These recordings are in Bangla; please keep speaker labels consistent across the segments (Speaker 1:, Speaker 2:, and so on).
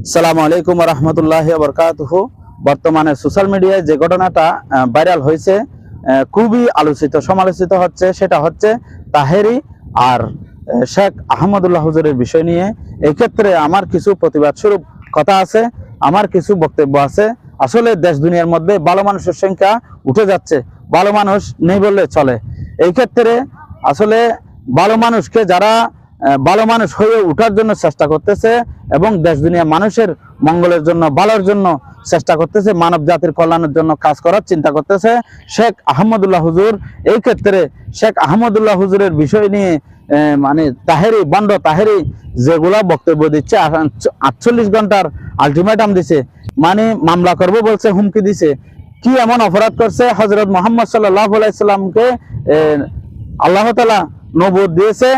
Speaker 1: আসসালামু আলাইকুম রহমতুল্লাহি বরকাতুহু। বর্তমানে সোশ্যাল মিডিয়ায় যে ঘটনাটা ভাইরাল হয়েছে, খুবই আলোচিত সমালোচিত হচ্ছে, সেটা হচ্ছে তাহেরি আর শেখ আহমদুল্লাহ হুজুরের বিষয় নিয়ে। এই ক্ষেত্রে আমার কিছু প্রতিবাদ স্বরূপ কথা আছে, আমার কিছু বক্তব্য আছে। আসলে দেশ দুনিয়ার মধ্যে ভালো মানুষের সংখ্যা উঠে যাচ্ছে, ভালো মানুষ নেই বললে চলে। এই ক্ষেত্রে আসলে ভালো মানুষকে যারা ভালো মানুষ হয়ে উঠার জন্য চেষ্টা করতেছে এবং দেশ দুনিয়া মানুষের মঙ্গলের জন্য, ভালোর জন্য চেষ্টা করতেছে, মানব জাতির কল্যাণের জন্য কাজ করার চিন্তা করতেছে শেখ আহমদুল্লাহ হুজুর। এই ক্ষেত্রে শেখ আহমদুল্লাহ হুজুরের বিষয় নিয়ে মানে তাহেরি বন্ড তাহেরি যেগুলা বক্তব্য দিচ্ছে, 48 ঘন্টার আলটিমেটাম দিছে, মানে মামলা করবো বলছে, হুমকি দিছে। কি এমন অপরাধ করছে? হযরত মুহাম্মদ সাল্লাল্লাহু আলাইহি সাল্লামকে আল্লাহ তাআলা নবুয়ত দিয়েছে,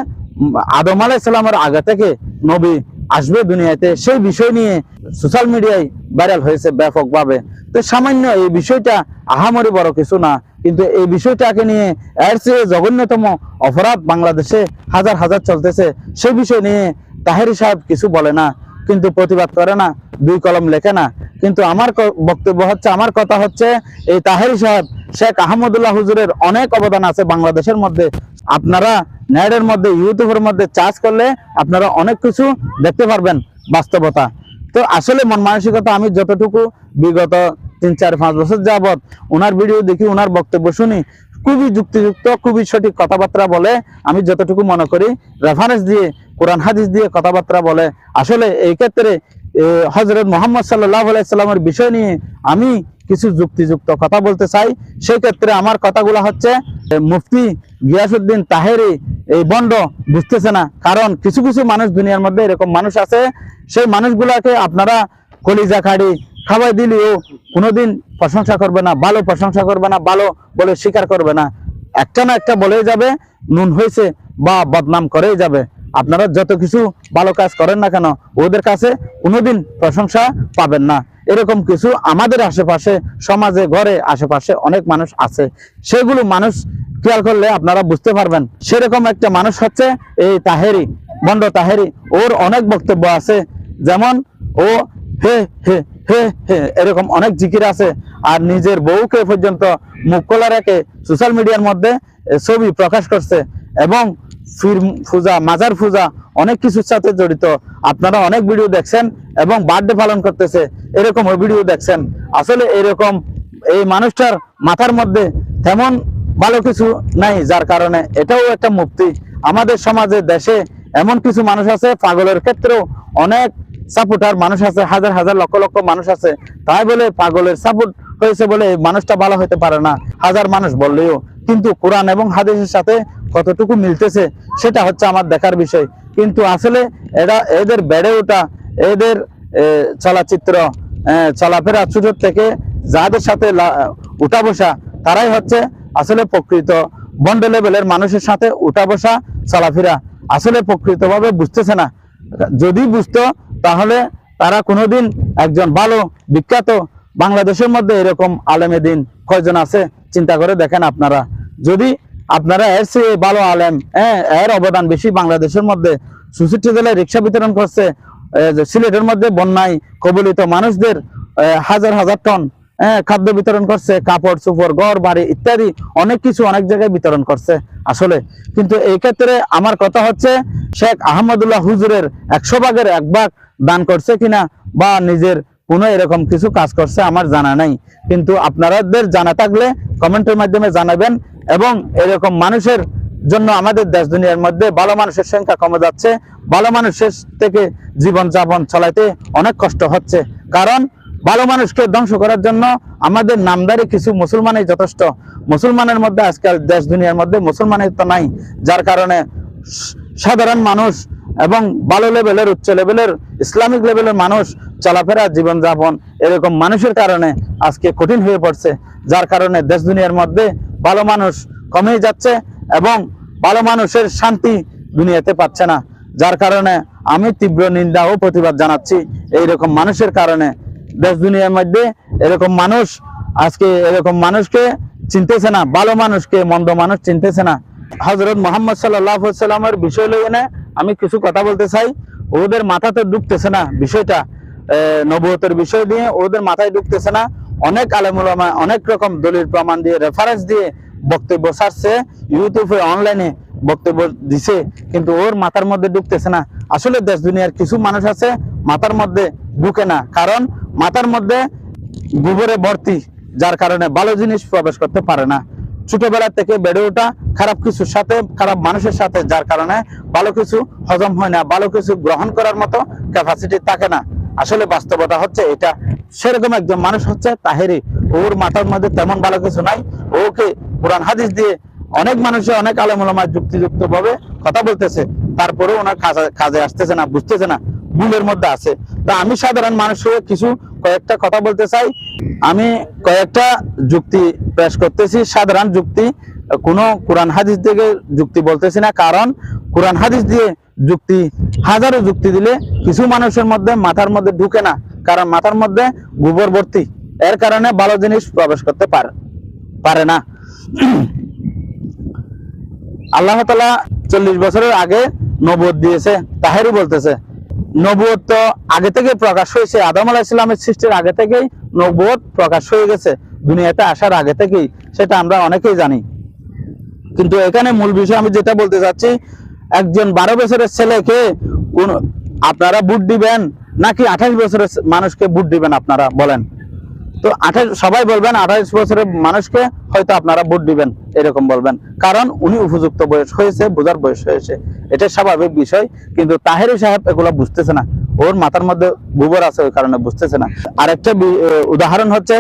Speaker 1: আদম আলাইহিস সালামের আগে থেকে নবী আসবে দুনিয়াতে, সেই বিষয় নিয়ে সোশ্যাল মিডিয়ায় ভাইরাল হয়েছে ব্যাপকভাবে। তো সামান্য এই বিষয়টা আহামরি বড় কিছু না, কিন্তু এই বিষয়টাকে নিয়ে এর চেয়ে জঘন্যতম অপরাধ বাংলাদেশে হাজার হাজার চলতেছে। সেই বিষয় নিয়ে তাহেরি সাহেব কিছু বলে না, কিন্তু প্রতিবাদ করে না, দুই কলম লেখে না। কিন্তু আমার বক্তব্য হচ্ছে, আমার কথা হচ্ছে, এই তাহেরি সাহেব শেখ আহমদুল্লাহ হুজুরের অনেক অবদান আছে বাংলাদেশের মধ্যে। আপনারা নেটের মধ্যে, ইউটিউবের মধ্যে চার্জ করলে আপনারা অনেক কিছু দেখতে পারবেন, বাস্তবতা। তো আসলে মন মানসিকতা আমি যতটুকু বিগত 3-4-5 বছর যাবৎ ওনার ভিডিও দেখি, ওনার বক্তব্য শুনি, খুবই যুক্তিযুক্ত, খুবই সঠিক কথাবার্তা বলে। আমি যতটুকু মনে করি রেফারেন্স দিয়ে, কোরআন হাদিস দিয়ে কথাবার্তা বলে। আসলে এই ক্ষেত্রে হযরত মুহাম্মদ সাল্লাল্লাহু আলাইহি সাল্লামের বিষয় নিয়ে আমি কিছু যুক্তিযুক্ত কথা বলতে চাই। সেই ক্ষেত্রে আমার কথাগুলো হচ্ছে, মুফতি গিয়াসউদ্দিন তাহেরি এই বন্ড বুঝতেছে না। কারণ কিছু কিছু মানুষ দুনিয়ার মধ্যে এরকম মানুষ আছে, সেই মানুষগুলাকে আপনারা কলিজা খাড়ি খাওয়াই দিলেও কোনোদিন প্রশংসা করবে না, ভালো প্রশংসা করবে না, ভালো বলে স্বীকার করবে না। একটা না একটা বলেই যাবে, নুন হয়েছে বা বদনাম করেই যাবে। আপনারা যত কিছু ভালো কাজ করেন না কেন, ওদের কাছে কোনোদিন প্রশংসা পাবেন না। এরকম কিছু আমাদের আশেপাশে, সমাজে, ঘরে, আশেপাশে অনেক মানুষ আছে। সেগুলো মানুষ খেয়াল করলে আপনারা বুঝতে পারবেন। সেরকম একটা মানুষ হচ্ছে এই তাহেরি, বন্ড তাহেরি। ওর অনেক বক্তব্য আছে, যেমন ও হে হে হে হে এরকম অনেক জিকির আছে। আর নিজের বউকে পর্যন্ত মুখ খোলা রেখে সোশ্যাল মিডিয়ার মধ্যে ছবি প্রকাশ করছে, এবং ফির পূজা, মাজার পূজা, অনেক কিছুর সাথে জড়িত। আপনারা অনেক ভিডিও দেখছেন, এবং বার্থডে পালন করতেছে, এরকম ভিডিও দেখছেন। আসলে এরকম এই মানুষটার মাথার মধ্যে তেমন ভালো কিছু নাই, যার কারণে এটাও একটা মুক্তি। আমাদের সমাজে, দেশে এমন কিছু মানুষ আছে, পাগলের ক্ষেত্রেও অনেক সাপোর্টার মানুষ আছে, হাজার হাজার লক্ষ লক্ষ মানুষ আছে। তাই বলে পাগলের সাপোর্ট হয়েছে বলে মানুষটা ভালো হতে পারে না, হাজার মানুষ বললেও। কিন্তু কোরআন এবং হাদিসের সাথে কতটুকু মিলতেছে সেটা হচ্ছে আমার দেখার বিষয়। কিন্তু আসলে এদের বেড়ে ওঠা, এদের চলচ্চিত্র, চলাফেরা, ছোট থেকে যাদের সাথে উঠা বসা, তারাই হচ্ছে আসলে প্রকৃত বন্ড লেভেলের মানুষের সাথে উঠা বসা, চলাফেরা। আসলে প্রকৃতভাবে বুঝতেছে না। যদি বুঝতো তাহলে তারা কোনোদিন একজন ভালো বিখ্যাত, বাংলাদেশের মধ্যে এরকম আলেমে দিন কয়জন আছে চিন্তা করে দেখেন আপনারা। যদি আপনারা এর চেয়ে ভালো আলেম, এর অবদান বেশি বাংলাদেশের মধ্যে। 64 জেলায় রিক্সা বিতরণ করছে, সিলেটের মধ্যে বন্যায় কবলিত মানুষদের হাজার হাজার টন খাদ্য বিতরণ করছে, কাপড় চোপড়, ঘর বাড়ি ইত্যাদি অনেক কিছু অনেক জায়গায় বিতরণ করছে আসলে। কিন্তু এই ক্ষেত্রে আমার কথা হচ্ছে, শেখ আহমদুল্লাহ হুজুরের 100 ভাগের 1 ভাগ দান করছে কিনা, বা নিজের কোনো এরকম কিছু কাজ করছে আমার জানা নাই। কিন্তু আপনাদের জানা থাকলে কমেন্টের মাধ্যমে জানাবেন। এবং এরকম মানুষের জন্য আমাদের দেশ দুনিয়ার মধ্যে ভালো মানুষের সংখ্যা কমে যাচ্ছে। ভালো মানুষের থেকে জীবনযাপন চালাইতে অনেক কষ্ট হচ্ছে, কারণ ভালো মানুষকে ধ্বংস করার জন্য আমাদের নামদারি কিছু মুসলমানই যথেষ্ট। মুসলমানের মধ্যে আজকাল দেশ দুনিয়ার মধ্যে মুসলমানের তো নাই, যার কারণে সাধারণ মানুষ এবং ভালো লেভেলের, উচ্চ লেভেলের, ইসলামিক লেভেলের মানুষ চলাফেরা, জীবনযাপন এরকম মানুষের কারণে আজকে কঠিন হয়ে পড়ছে। যার কারণে দেশ দুনিয়ার মধ্যে ভালো মানুষ কমে যাচ্ছে, এবং ভালো মানুষের শান্তি দুনিয়াতে পাচ্ছে না। যার কারণে আমি তীব্র নিন্দা ও প্রতিবাদ জানাচ্ছি এইরকম মানুষের কারণে। দেশ দুনিয়ার মধ্যে এরকম মানুষ আজকে এরকম মানুষকে চিনতেছে না, ভালো মানুষকে মন্দ মানুষ চিনতেছে না। হযরত মুহাম্মদ সাল্লাল্লাহু আলাইহি সাল্লামের বিষয় লইয়ে আমি কিছু কথা বলতে চাই। ওদের মাথাতে ঢুকতেছে না বিষয়টা। নবুয়তের বিষয় দিয়ে ওদের মাথায় ঢুকতেছে না। অনেক আলেম উলামা অনেক রকম দলিল প্রমাণ দিয়ে রেফারেন্স দিয়ে বক্তব্য ছাড়ছে, ইউটিউবে অনলাইনে বক্তব্য দিছে, কিন্তু ওর মাথার মধ্যে ঢুকতেছে না। আসলে দেশ দুনিয়ার কিছু মানুষ আছে মাথার মধ্যে ঢুকে না, কারণ মাথার মধ্যে গোবরে ভর্তি, যার কারণে ভালো জিনিস প্রবেশ করতে পারে না। ছোটবেলা থেকে বেড়ে ওঠা খারাপ কিছুর সাথে, খারাপ মানুষের সাথে, যার কারণে ভালো কিছু হজম হয় না, ভালো কিছু গ্রহণ করার মতো ক্যাপাসিটি থাকে না। আসলে বাস্তবতা হচ্ছে এটা। সেরকম একজন মানুষ হচ্ছে তাহেরি। ওর মাথার মধ্যে তেমন ভালো কিছু নাই। ওকে কোরআন হাদিস দিয়ে অনেক মানুষে অনেক আলেম ওলামা যুক্তিযুক্ত ভাবে কথা বলতেছে, তারপরে ওনার কাজে আসতেছে না, বুঝতেছে না, ভুলের মধ্যে আছে। তা আমি সাধারণ মানুষ হয়ে কিছু কয়েকটা কথা বলতে চাই। আমি কয়েকটা যুক্তি পেশ করতেছি, সাধারণ যুক্তি, কোনো কোরআন হাদিস থেকে যুক্তি বলতেছি না, কারণ কোরআন হাদিস দিয়ে যুক্তি, হাজারো যুক্তি দিলে কিছু মানুষের মধ্যে মাথার মধ্যে ঢুকে না, কারণ মাথার মধ্যে গোবর ভর্তি, এর কারণে ভালো জিনিস প্রবেশ করতে পারে না। আল্লাহ তাআলা 40 বছরের আগে নবুয়ত দিয়েছে। তাহেরি বলতেছে নবুয়ত তো আগে থেকে প্রকাশ হয়েছে, আদম আলাইহিস সালামের সৃষ্টির আগে থেকেই নবুয়ত প্রকাশ হয়ে গেছে, দুনিয়াতে আসার আগে থেকেই, সেটা আমরা অনেকেই জানি। কিন্তু এখানে মূল বিষয় আমি যেটা বলতে চাচ্ছি, একজন 12 বছরের ছেলেকে কোন আপনারা ভোট দিবেন নাকি 28 বছরের মানুষকে ভোট দিবেন? আপনারা বলেন তো। সবাই বলবেন 28 বছরের মানুষকে হয়তো আপনারা ভোট দিবেন, এরকম বলবেন, কারণ উনি উপযুক্ত বয়স হয়েছে, বোঝার বয়স হয়েছে, এটা স্বাভাবিক বিষয়। কিন্তু তাহেরি সাহেব এগুলো বুঝতেছে না, ওর মাথার মধ্যে গোবর আছে, ওই কারণে বুঝতেছে না। আরেকটা উদাহরণ হচ্ছে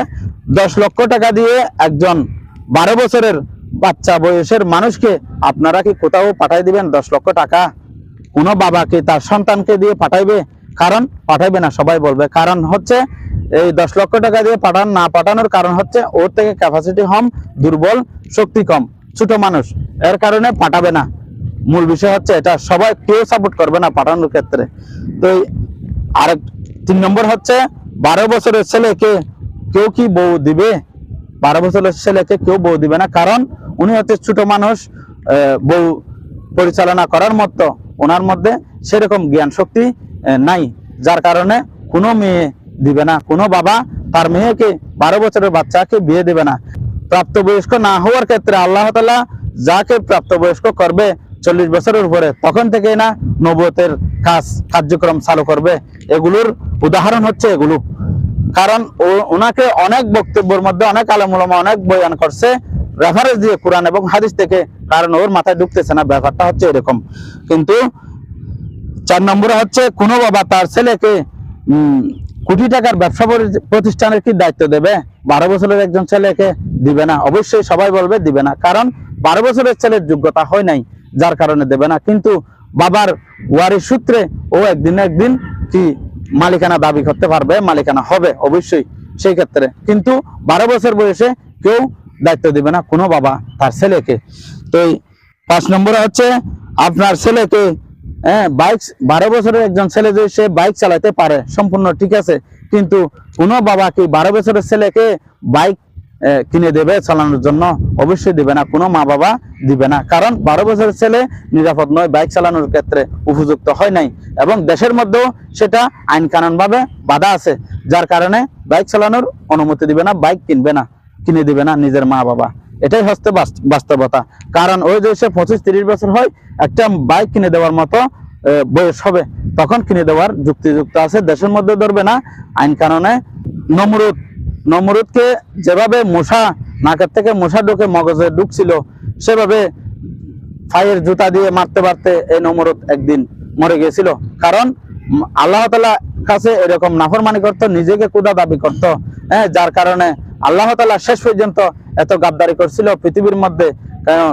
Speaker 1: 10 লক্ষ টাকা দিয়ে একজন 12 বছরের বাচ্চা বয়সের মানুষকে আপনারা কি কোথাও পাঠাই দিবেন? 10 লক্ষ টাকা কোনো বাবাকে তার সন্তানকে দিয়ে পাঠাইবে? কারণ পাঠাইবে না, সবাই বলবে। কারণ হচ্ছে এই 10 লক্ষ টাকা দিয়ে পাঠানোর কারণ হচ্ছে ওর থেকে ক্যাপাসিটি কম, দুর্বল, শক্তি কম, ছোট মানুষ, এর কারণে পাঠাবে না। মূল বিষয় হচ্ছে এটা, সবাই কেউ সাপোর্ট করবে না পাঠানোর ক্ষেত্রে। তো আরেক 3 নম্বর হচ্ছে 12 বছরের ছেলেকে কেউ কি বউ দিবে? 12 বছরের ছেলেকে কেউ বউ দিবে না, কারণ উনি হচ্ছে ছোট মানুষ, বউ পরিচালনা করার মতো ওনার মধ্যে সেরকম জ্ঞান শক্তি নাই, যার কারণে কোনো মেয়ে দিবে না, কোনো বাবা তার মেয়েকে 12 বছরের বাচ্চাকে বিয়ে দেবে না। প্রাপ্তবয়স্ক না হওয়ার ক্ষেত্রে আল্লাহ তাআলা যাকে প্রাপ্তবয়স্ক করবে 40 বছরের উপরে, তখন থেকে না নবুয়তের কার্যক্রম চালু করবে। এগুলোর উদাহরণ হচ্ছে এগুলো। কারণ ওনাকে অনেক বক্তব্যের মধ্যে অনেক আলেম ওলামা অনেক বয়ান করছে রেফারেন্স দিয়ে কোরআন এবং হাদিস থেকে, কারণ ওর মাথায় ঢুকতেছে না, ব্যাপারটা হচ্ছে এরকম। কিন্তু 4 নম্বরে হচ্ছে কোনো বাবা তার ছেলেকে কোটি টাকার ব্যবসা প্রতিষ্ঠানের কি দায়িত্ব দেবে? 12 বছরের একজন ছেলেকে দিবে না। অবশ্যই সবাই বলবে দিবে না, কারণ 12 বছরের ছেলের যোগ্যতা হয় নাই, যার কারণে দেবে না। কিন্তু বাবার ওয়ারিশ সূত্রে ও একদিন কি মালিকানা দাবি করতে পারবে, মালিকানা হবে অবশ্যই সেই ক্ষেত্রে। কিন্তু 12 বছর বয়সে কেউ দায়িত্ব দিবে না কোনো বাবা তার ছেলেকে। তো 5 নম্বরে হচ্ছে আপনার ছেলেকে বাইক, 12 বছরের একজন ছেলে যদি সে বাইক চালাতে পারে সম্পূর্ণ ঠিক আছে, কিন্তু কোনো বাবা কি 12 বছরের ছেলেকে বাইক কিনে দেবে চালানোর জন্য? অবশ্যই দিবে না, কোনো মা বাবা দিবে না, কারণ 12 বছরের ছেলে নিরাপদ নয়, বাইক চালানোর ক্ষেত্রে উপযুক্ত হয় নাই, এবং দেশের মধ্যেও সেটা আইন কানুন ভাবে বাধা আছে, যার কারণে বাইক চালানোর অনুমতি দিবে না, বাইক কিনে দিবে না নিজের মা বাবা। এটাই হচ্ছে বাস্তবতা। কারণ ওই যে 25-30 বছর হয়, একটা বাইক কিনে দেওয়ার মতো বয়স হবে, তখন কিনে দেওয়ার যুক্তিযুক্ত আছে, দেশের মধ্যে ধরবে না, আইন কানুনে। নমরুদকে যেভাবে মশা নাকের থেকে মশা ঢুকে মগজে ঢুকছিল, সেভাবে ফায়ের জুতা দিয়ে মারতে মারতে এই নমরুদ একদিন মরে গেছিল। কারণ আল্লাহ তাআলা কাছে এরকম নাফরমানি করত, নিজেকে খোদা দাবি করত, যার কারণে আল্লাহ তাআলা শেষ পর্যন্ত এত গাদ্দারি করছিল পৃথিবীর মধ্যে,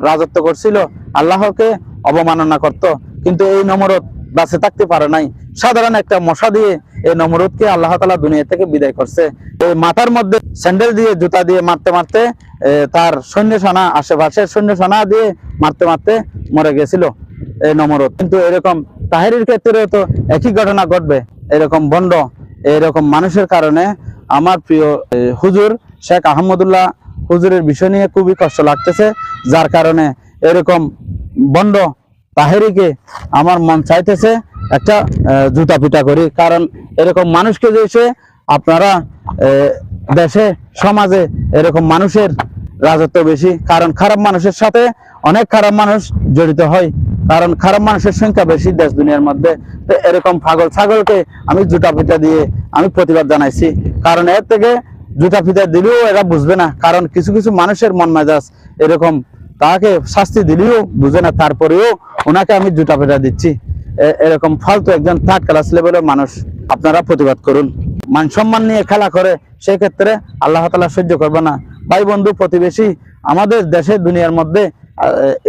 Speaker 1: রাজত্ব করছিল, আল্লাহকে অবমাননা করত। কিন্তু এই নমরুদ বাঁচে থাকতে পারে নাই। সাধারণ একটা মশা দিয়ে এই নমরুদকে আল্লাহ তাআলা দুনিয়া থেকে বিদায় করছে। এই মাথার মধ্যে স্যান্ডেল দিয়ে জুতা দিয়ে মারতে মারতে তার সৈন্য সেনা, আশেপাশের সৈন্য সেনা দিয়ে মারতে মারতে মরে গেছিল এই নমরুদ। কিন্তু এরকম তাহেরির ক্ষেত্রে তো একই ঘটনা ঘটবে। এরকম ভণ্ড, এরকম মানুষের কারণে আমার প্রিয় হুজুর শেখ আহমদুল্লাহ হুজুরের বিষয় নিয়ে খুবই কষ্ট লাগতেছে, যার কারণে এরকম ভণ্ড তাহেরিকে আমার মন চাইতেছে একটা জুতা পিটা করি। কারণ এরকম মানুষকে যে আপনারা দেশে সমাজে এরকম মানুষের রাজত্ব বেশি, কারণ খারাপ মানুষের সাথে অনেক খারাপ মানুষ জড়িত হয়, কারণ খারাপ মানুষের সংখ্যা বেশি দেশ দুনিয়ার মধ্যে। তো এরকম পাগল ছাগলকে আমি জুতা পিটা দিয়ে আমি প্রতিবাদ জানাইছি, কারণ এর থেকে জুতা পিটা দিলেও এরা বুঝবে না, কারণ কিছু কিছু মানুষের মন মেজাজ এরকম, তাকে শাস্তি দিলেও বুঝে না, তারপরেও ওনাকে আমি জুতা পিটা দিচ্ছি। এরকম ফালতু একজন থার্ড ক্লাস লেভেলের মানুষ আপনারা প্রতিবাদ করুন। মান সম্মান নিয়ে খেলা করে, সেক্ষেত্রে আল্লাহ তাআলা সহ্য করবে না। ভাই বন্ধু প্রতিবেশী, আমাদের দেশে দুনিয়ার মধ্যে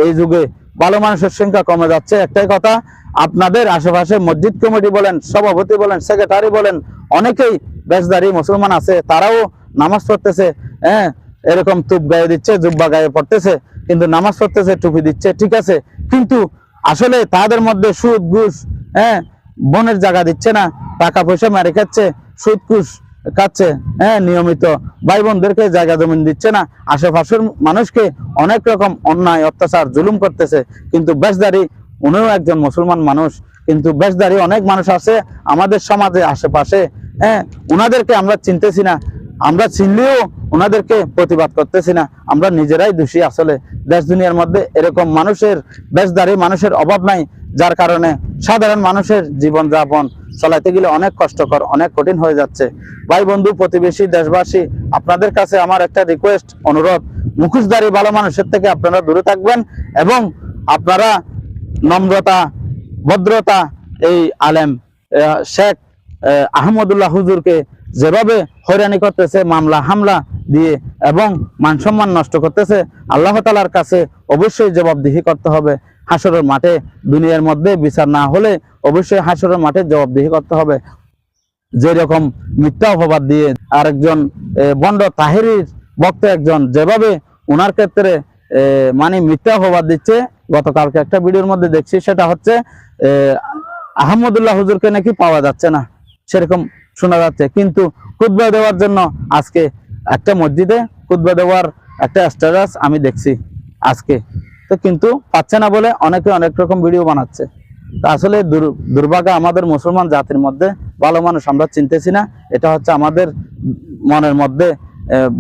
Speaker 1: এই যুগে ভালো মানুষের সংখ্যা কমে যাচ্ছে। একটাই কথা, আপনাদের আশেপাশে মসজিদ কমিটি বলেন, সভাপতি বলেন, সেক্রেটারি বলেন, অনেকেই বেশধারী মুসলমান আছে, তারাও নামাজ পড়তেছে, হ্যাঁ এরকম টুপ গায়ে দিচ্ছে, জুব্বা গায়ে পড়তেছে, কিন্তু নামাজ পড়তেছে, টুপি দিচ্ছে, ঠিক আছে, কিন্তু আসলে তাদের মধ্যে সুদ ঘুষ, হ্যাঁ বনের জায়গা দিচ্ছে না, টাকা পয়সা মেরে খাচ্ছে, সুদ ঘুষ খাচ্ছে, হ্যাঁ নিয়মিত ভাই বোনদেরকে জায়গা জমিন দিচ্ছে না, আশেপাশের মানুষকে অনেক রকম অন্যায় অত্যাচার জুলুম করতেছে। কিন্তু বেশধারী উনিও একজন মুসলমান মানুষ, কিন্তু বেশধারী অনেক মানুষ আছে আমাদের সমাজে আশেপাশে, হ্যাঁ ওনাদেরকে আমরা চিনতেছি না, আমরা চিনলেও ওনাদেরকে প্রতিবাদ করতেছি না, আমরা নিজেরাই দোষী। আসলে দেশ দুনিয়ার মধ্যে এরকম মানুষের, বেশধারী মানুষের অভাব নাই, যার কারণে সাধারণ মানুষের জীবনযাপন চালাতে গেলে অনেক কষ্টকর, অনেক কঠিন হয়ে যাচ্ছে। ভাই বন্ধু প্রতিবেশী দেশবাসী, আপনাদের কাছে আমার একটা রিকোয়েস্ট, অনুরোধ, মুখোশধারী ভালো মানুষের থেকে আপনারা দূরে থাকবেন, এবং আপনারা নম্রতা ভদ্রতা এই আলেম শেখ আহমদুল্লাহ হুজুরকে যেভাবে হয়রানি করতেছে মামলা হামলা দিয়ে এবং মান সম্মান নষ্ট করতেছে, আল্লাহ তাআলার কাছে অবশ্যই জবাবদিহি করতে হবে। হাসরের মাঠে, দুনিয়ার মধ্যে বিচার না হলে অবশ্যই হাসরের মাঠে জবাবদিহি করতে হবে। যেরকম মিথ্যা অপবাদ দিয়ে আরেকজন বন্ড তাহেরির ভক্ত একজন যেভাবে ওনার ক্ষেত্রে মানে মিথ্যা অপবাদ দিচ্ছে, গতকালকে একটা ভিডিওর মধ্যে দেখছি, সেটা হচ্ছে আহমদুল্লাহ হুজুরকে নাকি পাওয়া যাচ্ছে না, সেরকম শোনা যাচ্ছে। কিন্তু খুতবা দেওয়ার জন্য আজকে একটা মসজিদে খুতবা দেওয়ার একটা স্ট্যাটাস আমি দেখছি আজকে, তো কিন্তু পাচ্ছে না বলে অনেকে অনেক রকম ভিডিও বানাচ্ছে। তা আসলে দুর্ভাগ্য আমাদের মুসলমান জাতির মধ্যে ভালো মানুষ আমরা চিনতেছি না, এটা হচ্ছে আমাদের মনের মধ্যে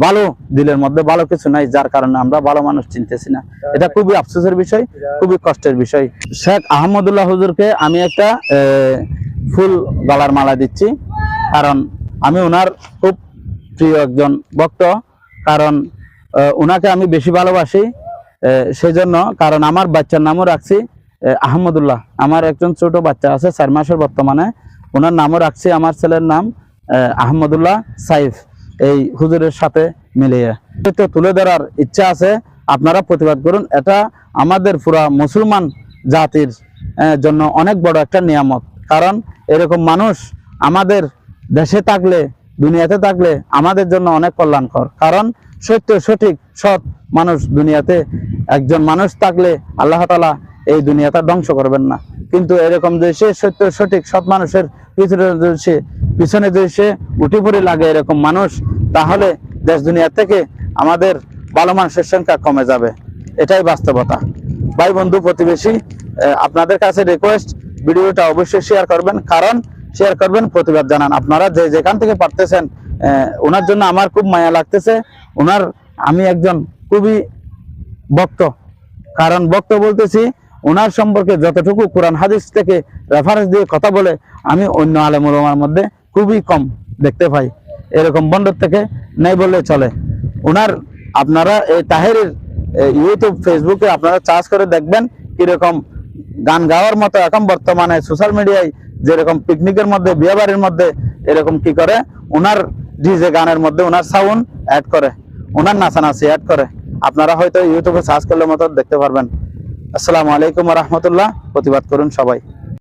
Speaker 1: ভালো, দিলের মধ্যে ভালো কিছু নাই, যার কারণে আমরা ভালো মানুষ চিনতেছি না। এটা খুবই আফসোসের বিষয়, খুবই কষ্টের বিষয়। শেখ আহমদুল্লাহ হুজুরকে আমি একটা ফুল গলার মালা দিচ্ছি, কারণ আমি ওনার খুব প্রিয় একজন ভক্ত, কারণ ওনাকে আমি বেশি ভালোবাসি, সেই জন্য, কারণ আমার বাচ্চার নামও রাখছি আহমদুল্লাহ। আমার একজন ছোট বাচ্চা আছে 4 মাসের বর্তমানে, ওনার নামও রাখছি, আমার ছেলের নাম আহমদুল্লাহ সাইফ, এই হুজুরের সাথে মিলিয়ে। তো তুলে ধরার ইচ্ছা আছে, আপনারা প্রতিবাদ করুন। এটা আমাদের পুরা মুসলমান জাতির জন্য অনেক বড় একটা নিয়ামত, কারণ এরকম মানুষ আমাদের দেশে থাকলে, দুনিয়াতে থাকলে আমাদের জন্য অনেক কল্যাণকর। কারণ সত্য সঠিক সৎ মানুষ দুনিয়াতে একজন মানুষ থাকলে আল্লাহ তাআলা এই দুনিয়াটা ধ্বংস করবেন না, কিন্তু এরকম যে সে সত্য সঠিক সৎ মানুষের পিছনে যে সে উঠে পড়ে লাগে এরকম মানুষ, তাহলে দেশ দুনিয়া থেকে আমাদের ভালো মানুষের সংখ্যা কমে যাবে, এটাই বাস্তবতা। ভাই বন্ধু প্রতিবেশী, আপনাদের কাছে রিকোয়েস্ট, ভিডিওটা অবশ্যই শেয়ার করবেন, কারণ শেয়ার করবেন, প্রতিবাদ জানান। আপনারা যে যেখান থেকে পারতেছেন, ওনার জন্য আমার খুব মায়া লাগতেছে। ওনার আমি একজন খুবই ভক্ত, কারণ ভক্ত বলতেছি ওনার সম্পর্কে যতটুকু কোরআন হাদিস থেকে রেফারেন্স দিয়ে কথা বলে আমি অন্য আলেম ওলামার মধ্যে খুবই কম দেখতে পাই, এরকম বন্ধর থেকে নেই বললে চলে। ওনার আপনারা এই তাহেরের ইউটিউব ফেসবুকে আপনারা চার্জ করে দেখবেন কিরকম গান গাওয়ার মতো এখন বর্তমানে সোশ্যাল মিডিয়ায় যেরকম পিকনিকের মধ্যে, বিয়ে বাড়ির মধ্যে এরকম কি করে, ওনার ডিজে গানের মধ্যে ওনার সাউন্ড অ্যাড করে, ওনার নাচানাচি অ্যাড করে। আপনারা হয়তো ইউটিউবে সার্চ করলে মতো দেখতে পারবেন। আসসালামু আলাইকুম ওয়া রাহমাতুল্লাহ। প্রতিবাদ করুন সবাই।